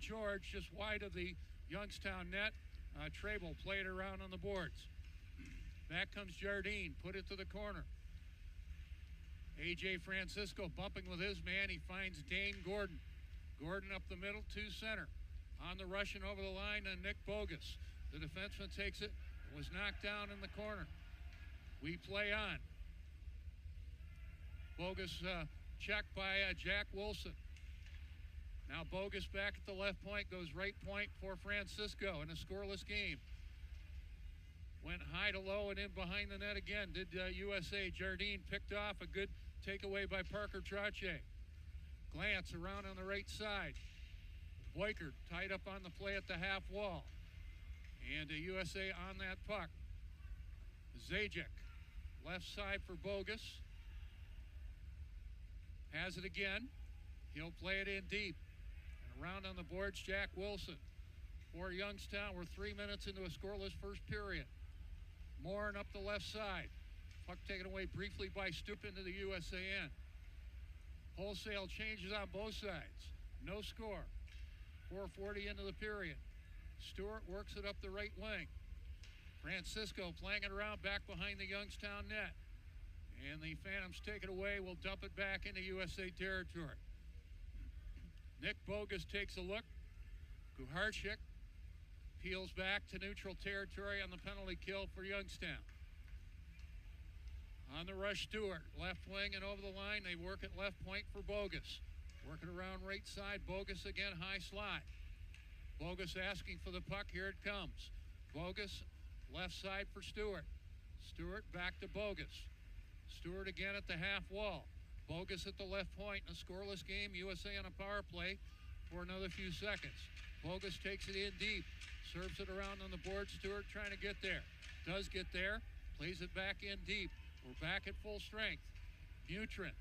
George just wide of the Youngstown net. Trable played around on the boards. Back comes Jardine, put it to the corner. A.J. Francisco bumping with his man. He finds Dane Gordon. Gordon up the middle to center. On the rush and over the line, Nick Bogas. The defenseman takes it. It was knocked down in the corner. We play on. Bogas checked by Jack Wilson. Now Bogas back at the left point, goes right point for Francisco in a scoreless game. Went high to low and in behind the net again. Did USA. Jardine picked off a good takeaway by Parker Trottier. Glance around on the right side. Boykert tied up on the play at the half wall. And USA on that puck. Zajac, left side for Bogas. Has it again. He'll play it in deep. And around on the boards, Jack Wilson. For Youngstown, we're 3 minutes into a scoreless first period. Morin up the left side. Puck taken away briefly by Stoop into the USA end. Wholesale changes on both sides. No score. 4:40 into the period. Stewart works it up the right wing. Francisco playing it around back behind the Youngstown net. And the Phantoms take it away. Will dump it back into USA territory. Nick Bogas takes a look. Kuharchik peels back to neutral territory on the penalty kill for Youngstown. On the rush, Stewart, left wing and over the line. They work at left point for Bogas. Working around right side, Bogas again, high slot. Bogas asking for the puck, here it comes. Bogas, left side for Stewart. Stewart back to Bogas. Stewart again at the half wall. Bogas at the left point in a scoreless game. USA on a power play for another few seconds. Bogas takes it in deep. Serves it around on the board. Stewart trying to get there. Does get there. Plays it back in deep. We're back at full strength. Butryn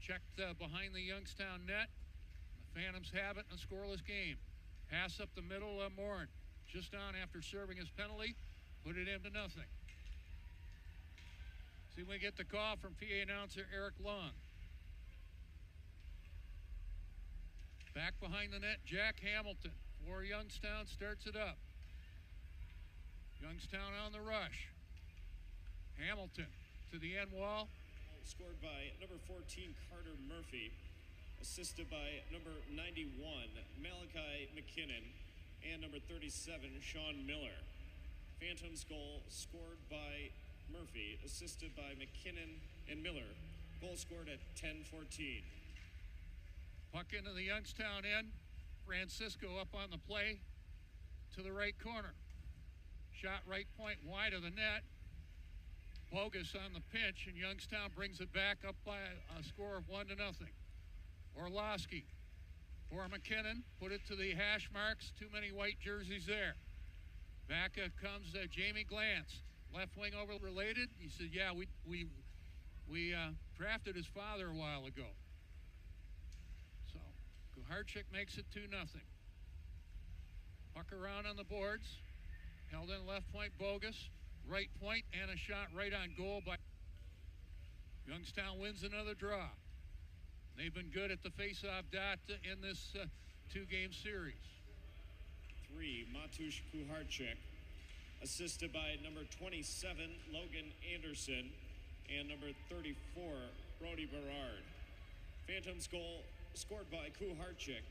checked behind the Youngstown net. The Phantoms have it in a scoreless game. Pass up the middle, Morin. Just on after serving his penalty. Put it into nothing. See, we get the call from PA announcer Eric Long. Back behind the net, Jack Hamilton for Youngstown starts it up. Youngstown on the rush. Hamilton to the end wall. Scored by number 14, Carter Murphy. Assisted by number 91, Malachi McKinnon. And number 37, Sean Miller. Phantoms goal scored by Murphy, assisted by McKinnon and Miller. Goal scored at 10:14. Puck into the Youngstown end. Francisco up on the play to the right corner. Shot right point wide of the net. Bogas on the pinch, and Youngstown brings it back up by a score of 1-0. Orlowski for McKinnon, put it to the hash marks. Too many white jerseys there. Back comes Jamie Glantz, left wing over related. He said, "Yeah, we drafted his father a while ago." So Kuharchik makes it 2-0. Puck around on the boards. Held in left point, Bogas. Right point, and a shot right on goal by Youngstown. Wins another draw. They've been good at the face-off dot in this two-game series. 3, Matusz Kuharchik, assisted by number 27, Logan Anderson, and number 34, Brody Berard. Phantoms goal scored by Kuharchik,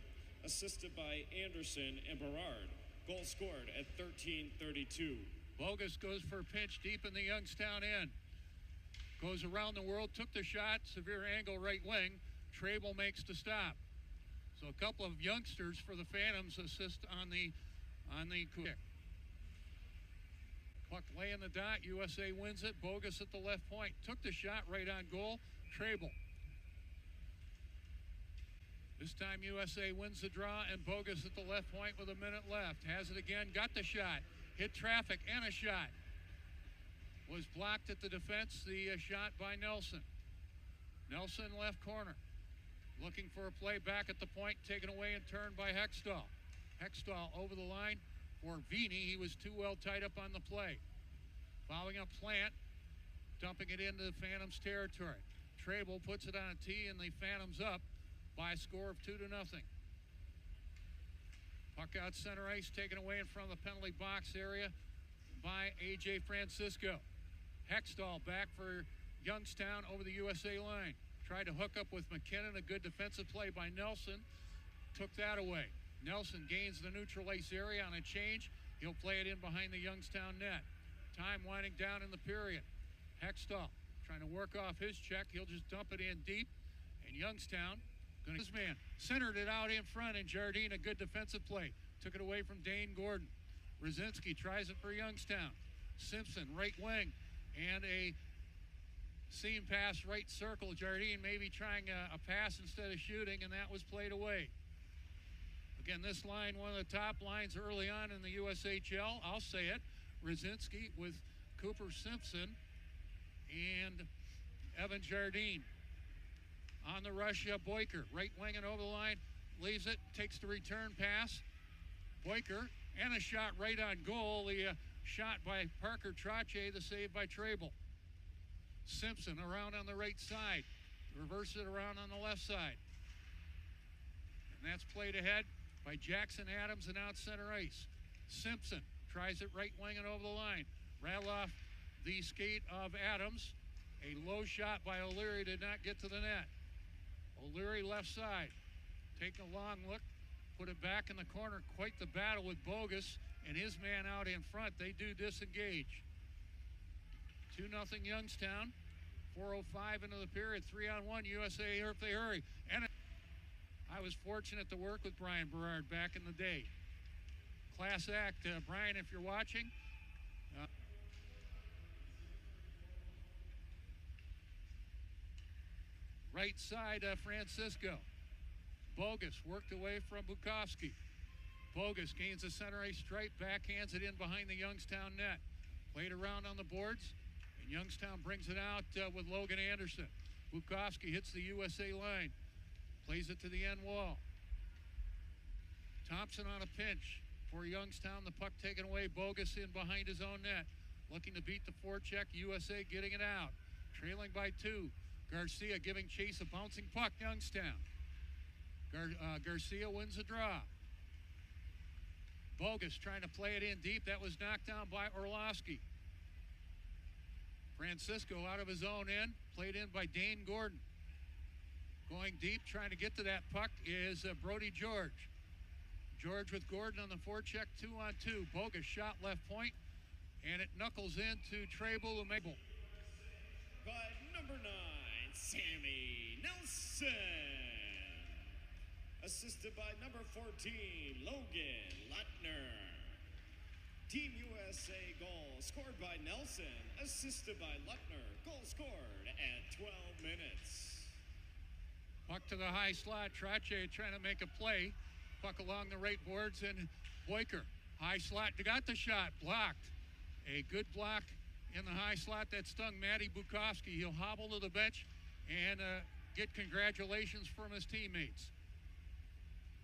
assisted by Anderson and Berard. Goal scored at 13:32. Bogas goes for a pinch deep in the Youngstown end. Goes around the world, took the shot, severe angle right wing. Trable makes the stop. So a couple of youngsters for the Phantoms assist on the kick. Puck lay in the dot. USA wins it. Bogas at the left point. Took the shot right on goal. Trable. This time USA wins the draw, and Bogas at the left point with a minute left. Has it again. Got the shot. Hit traffic and a shot. Was blocked at the defense. The shot by Nelson. Nelson left corner. Looking for a play back at the point. Taken away and turned by Hextall. Hextall over the line for Vini. He was too well tied up on the play. Following up Plant. Dumping it into the Phantoms territory. Trable puts it on a tee, and the Phantoms up by a score of 2-0. Puck out center ice, taken away in front of the penalty box area by A.J. Francisco. Hextall back for Youngstown over the USA line. Tried to hook up with McKinnon. A good defensive play by Nelson. Took that away. Nelson gains the neutral ice area on a change. He'll play it in behind the Youngstown net. Time winding down in the period. Hextall trying to work off his check. He'll just dump it in deep. And Youngstown, his man, centered it out in front, and Jardine, a good defensive play. Took it away from Dane Gordon. Rosinski tries it for Youngstown. Simpson, right wing, and a seam pass right circle. Jardine maybe trying a pass instead of shooting, and that was played away. Again, this line, one of the top lines early on in the USHL. I'll say it. Rosinski with Cooper Simpson and Evan Jardine. On the rush, Boyker, right wing and over the line, leaves it, takes the return pass. Boyker, and a shot right on goal. The shot by Parker Trache, the save by Trable. Simpson around on the right side, reverse it around on the left side. And that's played ahead by Jackson Adams and out center ice. Simpson tries it right wing and over the line. Rattle off the skate of Adams. A low shot by O'Leary did not get to the net. O'Leary left side. Taking a long look. Put it back in the corner. Quite the battle with Bogas and his man out in front. They do disengage. 2-0 Youngstown. 4:05 into the period. 3-on-1 USA if they hurry. And I was fortunate to work with Brian Berard back in the day. Class act. Brian, if you're watching. Right side, Francisco. Bogas worked away from Bukowski. Bogas gains the center ice stripe, backhands it in behind the Youngstown net. Played around on the boards, and Youngstown brings it out with Logan Anderson. Bukowski hits the USA line. Plays it to the end wall. Thompson on a pinch for Youngstown. The puck taken away. Bogas in behind his own net. Looking to beat the forecheck. USA getting it out. Trailing by 2. Garcia giving chase, a bouncing puck. Youngstown. Garcia wins the draw. Bogas trying to play it in deep. That was knocked down by Orlowski. Francisco out of his own end. Played in by Dane Gordon. Going deep, trying to get to that puck is Brody George. George with Gordon on the forecheck, 2-on-2. Bogas shot left point, and it knuckles into Trable Mabel. By number 9, Sammy Nelson. Assisted by number 14, Logan Lutner. Team USA goal scored by Nelson, assisted by Lutner. Goal scored at 12 minutes. Puck to the high slot. Trache trying to make a play. Puck along the right boards, and Boyker. High slot. Got the shot. Blocked. A good block in the high slot that stung Matty Bukowski. He'll hobble to the bench and get congratulations from his teammates.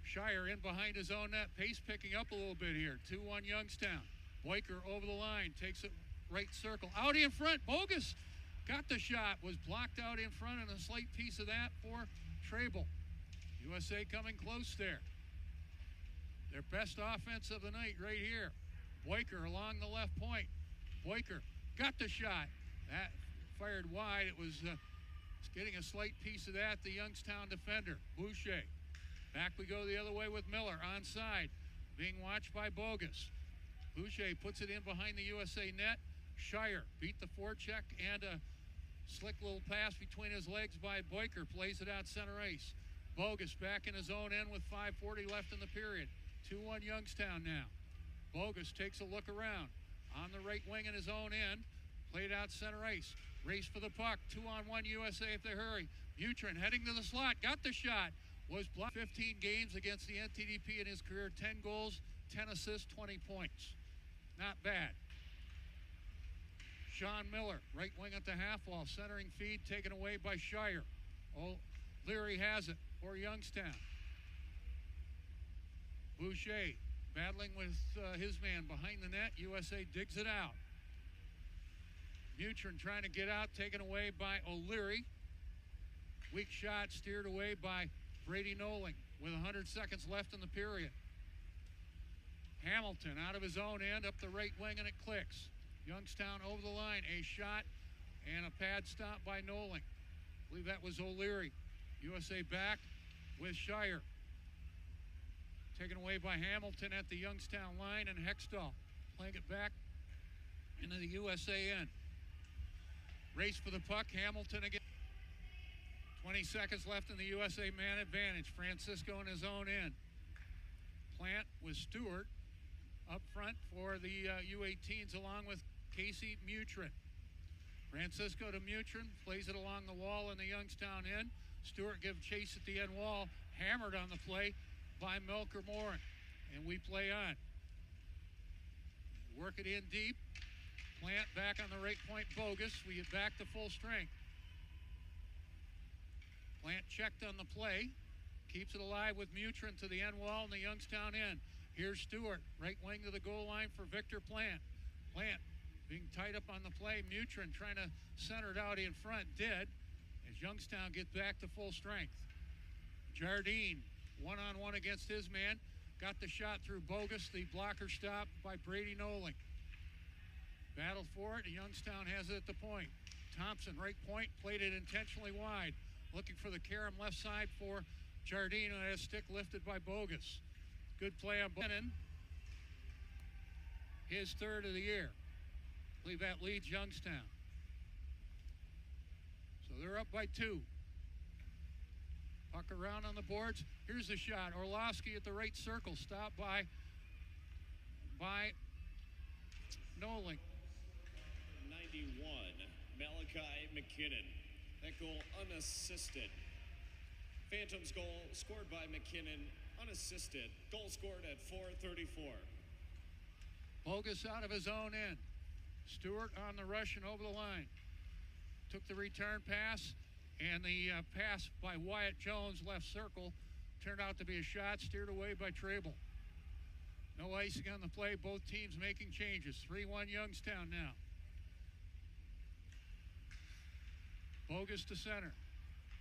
Shire in behind his own net. Pace picking up a little bit here. 2-1 Youngstown. Boyker over the line. Takes it right circle. Out in front. Bogas got the shot. Was blocked out in front, and a slight piece of that for Trable. USA coming close there. Their best offense of the night right here. Boyker along the left point. Boyker got the shot. That fired wide. It was getting a slight piece of that, the Youngstown defender, Boucher. Back we go the other way with Miller, onside, being watched by Bogas. Boucher puts it in behind the USA net. Shire beat the forecheck, and a slick little pass between his legs by Boyker. Plays it out center ice. Bogas back in his own end with 5:40 left in the period. 2-1 Youngstown now. Bogas takes a look around. On the right wing in his own end. Played out center ice. Race for the puck. 2-on-1 USA if they hurry. Butrin heading to the slot. Got the shot. Was blocked. 15 games against the NTDP in his career. 10 goals, 10 assists, 20 points. Not bad. Sean Miller, right wing at the half wall. Centering feed taken away by Shire. Leary has it for Youngstown. Boucher battling with his man behind the net. USA digs it out. Butrin trying to get out, taken away by O'Leary. Weak shot steered away by Brady Noling with 100 seconds left in the period. Hamilton out of his own end up the right wing, and it clicks. Youngstown over the line, a shot and a pad stop by Noling. I believe that was O'Leary. USA back with Shire. Taken away by Hamilton at the Youngstown line, and Hextall playing it back into the USA end. Race for the puck, Hamilton again. 20 seconds left in the USA man advantage. Francisco in his own end. Plant with Stewart up front for the U18s along with Casey Mutrin. Francisco to Mutrin, plays it along the wall in the Youngstown end. Stewart gives chase at the end wall, hammered on the play by Melker Morin, and we play on. Work it in deep. Plant back on the right point, Bogas. We get back to full strength. Plant checked on the play. Keeps it alive with Mutrin to the end wall in the Youngstown end. Here's Stewart, right wing to the goal line for Victor Plant. Plant being tied up on the play. Mutrin trying to center it out in front. Did, as Youngstown gets back to full strength. Jardine, one-on-one against his man. Got the shot through Bogas. The blocker stop by Brady Noling. Battled for it, and Youngstown has it at the point. Thompson, right point, played it intentionally wide. Looking for the carom left side for Jardine, and a stick lifted by Bogas. Good play on Brennan. His third of the year. I believe that leads Youngstown. So they're up by 2. Puck around on the boards. Here's the shot. Orlovsky at the right circle. Stopped by Noling. 91, Malachi McKinnon. That goal unassisted. Phantoms goal scored by McKinnon, unassisted. Goal scored at 4:34. Bogas out of his own end. Stewart on the rush and over the line. Took the return pass, and the pass by Wyatt Jones, left circle, turned out to be a shot, steered away by Trable. No icing on the play, both teams making changes. 3-1 Youngstown now. Bogas to center.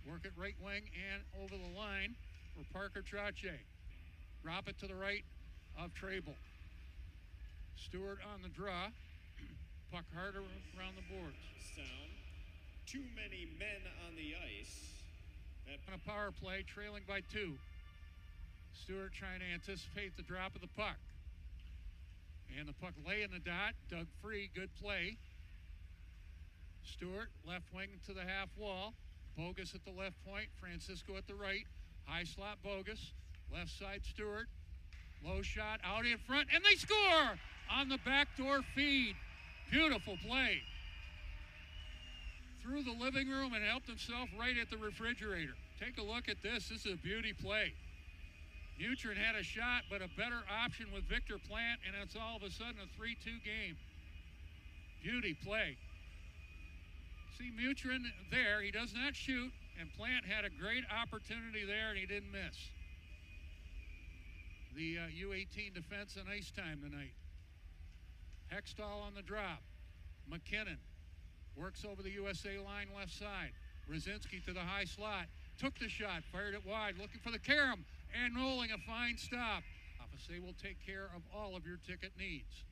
Work it right wing and over the line for Parker Trache. Drop it to the right of Trable. Stewart on the draw. Puck harder around the boards. Down. Too many men on the ice. On a power play, trailing by 2. Stewart trying to anticipate the drop of the puck. And the puck lay in the dot. Dug free, good play. Stewart, left wing to the half wall. Bogas at the left point. Francisco at the right. High slot Bogas. Left side Stewart. Low shot out in front. And they score on the backdoor feed. Beautiful play. Through the living room and helped himself right at the refrigerator. Take a look at this. This is a beauty play. Mutrin had a shot, but a better option with Victor Plant, and it's all of a sudden a 3-2 game. Beauty play. See Mutrin there. He does not shoot, and Plant had a great opportunity there, and he didn't miss. The U18 defense on ice time tonight. Hextall on the drop. McKinnon works over the USA line left side. Brzezinski to the high slot. Took the shot, fired it wide, looking for the carom, and Noling a fine stop. They will take care of all of your ticket needs.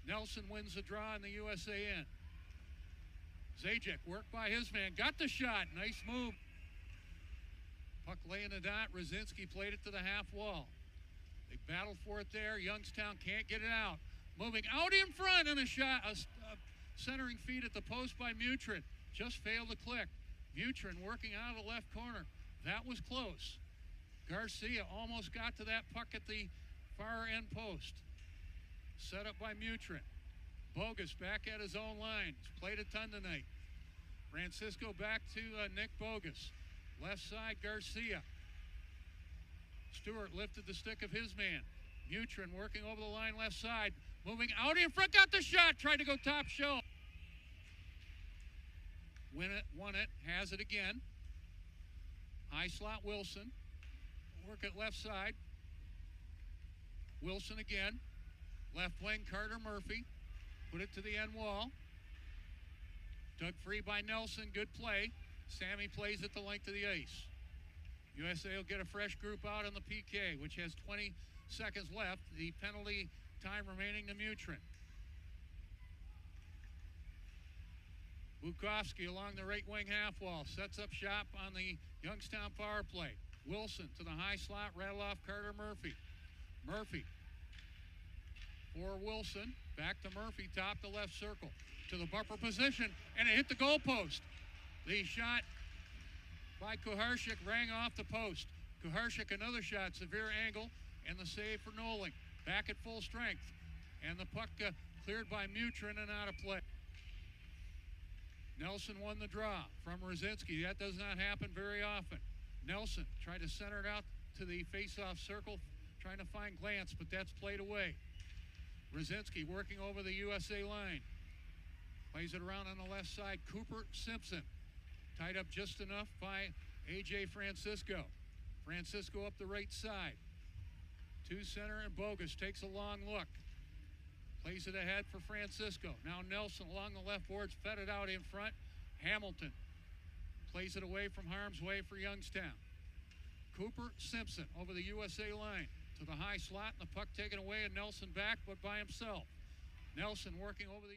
Nelson wins the draw in the USA end. Zajac worked by his man, got the shot, nice move. Puck lay in the dot, Brzezinski played it to the half wall. They battled for it there, Youngstown can't get it out. Moving out in front, and a shot, a centering feed at the post by Mutrin. Just failed to click. Mutrin working out of the left corner. That was close. Garcia almost got to that puck at the far end post. Set up by Mutrin. Bogas back at his own line. He's played a ton tonight. Francisco back to Nick Bogas. Left side, Garcia. Stewart lifted the stick of his man. Mutrin working over the line left side. Moving out in front, got the shot. Tried to go top shelf. Win it, won it, has it again. High slot Wilson. Work it left side. Wilson again. Left wing Carter Murphy. Put it to the end wall. Dug free by Nelson. Good play. Sammy plays at the length of the ice. USA will get a fresh group out on the PK, which has 20 seconds left. The penalty time remaining to Mutrin. Bukowski along the right wing half wall. Sets up shop on the Youngstown power play. Wilson to the high slot. Rattle off Carter Murphy. Murphy for Wilson. Back to Murphy. Top to left circle. To the bumper position. And it hit the goalpost. The shot by Kuharczyk rang off the post. Kuharczyk another shot. Severe angle. And the save for Noling. Back at full strength. And the puck cleared by Mutrin and out of play. Nelson won the draw from Rosinski. That does not happen very often. Nelson tried to center it out to the face-off circle, trying to find Glantz, but that's played away. Rosinski working over the USA line. Plays it around on the left side. Cooper Simpson tied up just enough by A.J. Francisco. Francisco up the right side. To center, and Bogas takes a long look. Plays it ahead for Francisco. Now Nelson along the left boards, fed it out in front. Hamilton plays it away from harm's way for Youngstown. Cooper Simpson over the USA line to the high slot, and the puck taken away, and Nelson back, but by himself. Nelson working over the